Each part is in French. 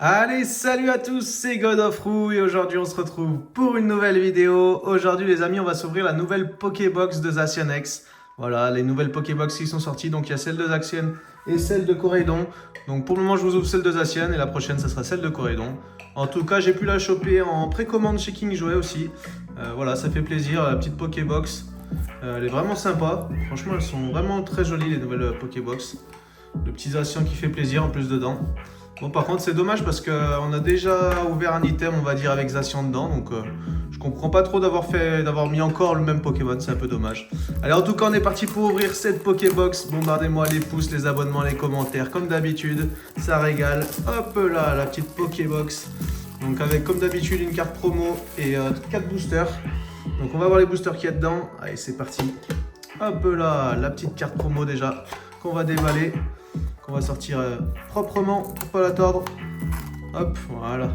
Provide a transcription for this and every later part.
Allez, salut à tous, c'est God of Roux et aujourd'hui on se retrouve pour une nouvelle vidéo. Aujourd'hui les amis, on va s'ouvrir la nouvelle Pokébox de Zacian X. Voilà, les nouvelles Pokébox qui sont sorties, donc il y a celle de Zacian et celle de Corédon. Donc pour le moment je vous ouvre celle de Zacian et la prochaine ça sera celle de Corédon. En tout cas j'ai pu la choper en précommande chez King Jouet aussi. Voilà, ça fait plaisir, la petite Pokébox. Elle est vraiment sympa, franchement elles sont vraiment très jolies les nouvelles Pokébox. Le petit Zacian qui fait plaisir en plus dedans. Bon, par contre, c'est dommage parce qu'on a déjà ouvert un item, on va dire, avec Zacian dedans. Donc, je comprends pas trop d'avoir mis encore le même Pokémon. C'est un peu dommage. Allez, en tout cas, on est parti pour ouvrir cette Pokébox. Bombardez-moi les pouces, les abonnements, les commentaires. Comme d'habitude, ça régale. Hop là, la petite Pokébox. Donc, avec, comme d'habitude, une carte promo et 4 boosters. Donc, on va voir les boosters qu'il y a dedans. Allez, c'est parti. Hop là, la petite carte promo déjà qu'on va déballer. Qu'on va sortir proprement pour pas la tordre. Hop, voilà.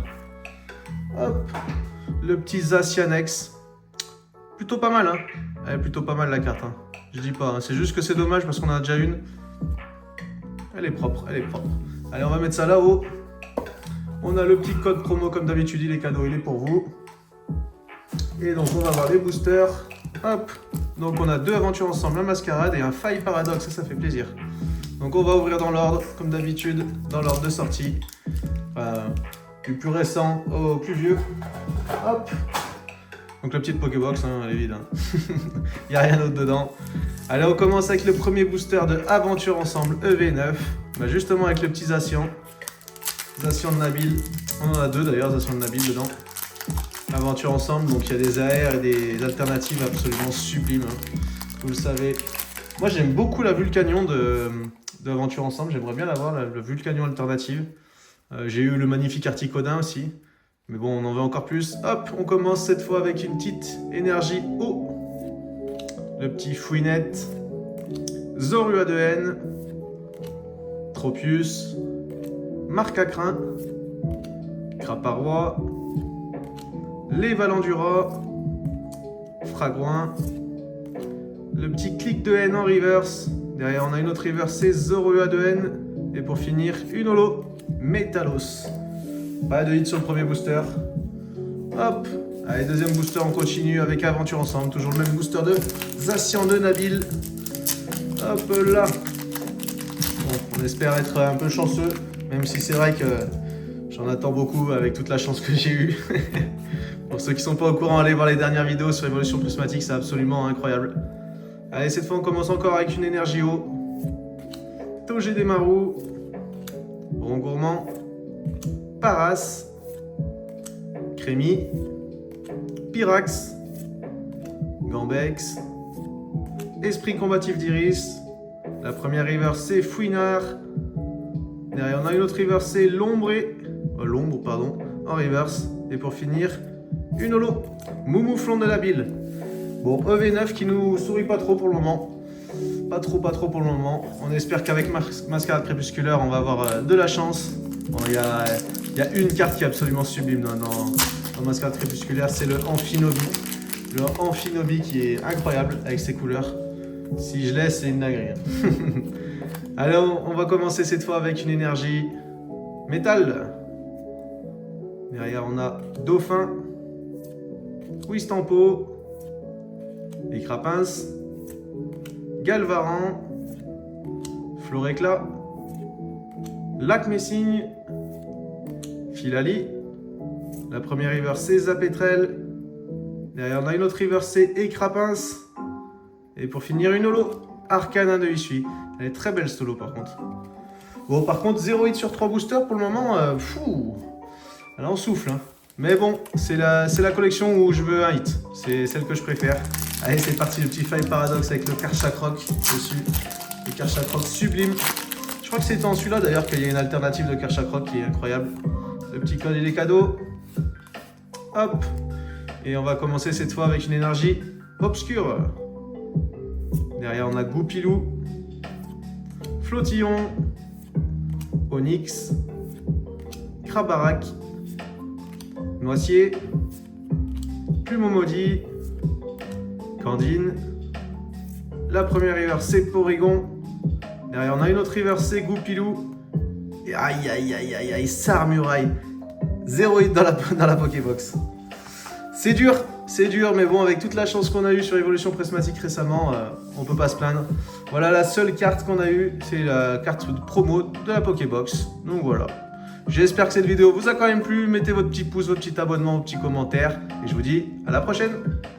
Hop, le petit Zacian X. Plutôt pas mal, hein. Elle est plutôt pas mal la carte, hein. Je dis pas, hein. C'est juste que c'est dommage parce qu'on a déjà une. Elle est propre, elle est propre. Allez, on va mettre ça là-haut. On a le petit code promo comme d'habitude, il est cadeau, il est pour vous. Et donc on va voir les boosters. Hop, donc on a 2 aventures ensemble, un mascarade et un faille paradoxe, ça fait plaisir. Donc on va ouvrir dans l'ordre, comme d'habitude, dans l'ordre de sortie. Du plus récent au plus vieux. Hop. Donc la petite Pokébox, hein, elle est vide. Hein. Il n'y a rien d'autre dedans. Allez, on commence avec le premier booster de Aventure Ensemble EV9. Bah, justement avec le petit Zacian. Zacian de Nabil. On en a 2 d'ailleurs, Zacian de Nabil dedans. Aventure Ensemble, donc il y a des AR et des alternatives absolument sublimes. Hein. Vous le savez. Moi j'aime beaucoup la Vulcanion d'Aventure Ensemble, j'aimerais bien l'avoir, la Vulcanion alternative. J'ai eu le magnifique Articodin aussi, mais bon on en veut encore plus. Hop, on commence cette fois avec une petite énergie eau. Le petit Fouinette, Zorua de Haine, Tropius, Marcacrin, Craparois, les Valandura, Fragouin, le petit clic de haine en reverse. Derrière, on a une autre reverse, c'est Zorua de haine. Et pour finir, une holo, Metalos. Pas de hit sur le premier booster. Hop. Allez, deuxième booster, on continue avec Aventure Ensemble. Toujours le même booster de Zacian de Nabil. Hop là. Bon, on espère être un peu chanceux. Même si c'est vrai que j'en attends beaucoup avec toute la chance que j'ai eue. Pour ceux qui sont pas au courant, allez voir les dernières vidéos sur Evolution Prismatique, c'est absolument incroyable. Allez, cette fois on commence encore avec une énergie eau. Togedemaru, Rongourmand, Paras, Crémy, Pyrax, Gambex, Esprit combatif d'Iris. La première river c'est Fouinard. Derrière on a une autre river c'est l'ombre, pardon, en reverse. Et pour finir, une holo, Moumouflon de la bile. Bon, EV9 qui nous sourit pas trop pour le moment. Pas trop pour le moment. On espère qu'avec Mascarade Crépusculaire, on va avoir de la chance. Bon, il y a une carte qui est absolument sublime dans Mascarade Crépusculaire, c'est le Amphinobi. Le Amphinobi qui est incroyable avec ses couleurs. Si je laisse, c'est une dinguerie. Allez, on va commencer cette fois avec une énergie métal. Derrière, on a Dauphin, Wistampo, Écrapince, Galvaran, Floréclat, Lac Messigne, Filali. La première river c'est Zapetrel. Derrière on a une autre river c'est Écrapince. Et pour finir une holo, Arcana de Issui. Elle est très belle cette holo par contre. Bon par contre 0 hit sur 3 boosters pour le moment, fou. Là on souffle hein. Mais bon, c'est la collection où je veux un hit. C'est celle que je préfère. Allez, c'est parti, le petit faille paradoxe avec le Karchakroc dessus. Le Karchakroc sublime. Je crois que c'est en celui-là d'ailleurs qu'il y a une alternative de Karchakroc qui est incroyable. Le petit code, il est cadeau. Hop. Et on va commencer cette fois avec une énergie obscure. Derrière, on a Goupilou, Flottillon, Onyx, Krabarak, Noicier, Plumeau Maudit, Candine. La première river c'est Porygon. Derrière on a une autre river c'est Goupilou. Et aïe, aïe, aïe, aïe, aïe, Saramuraï. 0 hit dans la Pokébox. C'est dur, mais bon, avec toute la chance qu'on a eue sur Evolution Prismatique récemment, on peut pas se plaindre. Voilà, la seule carte qu'on a eue, c'est la carte de promo de la Pokébox. Donc voilà. J'espère que cette vidéo vous a quand même plu. Mettez votre petit pouce, votre petit abonnement, votre petit commentaire. Et je vous dis à la prochaine.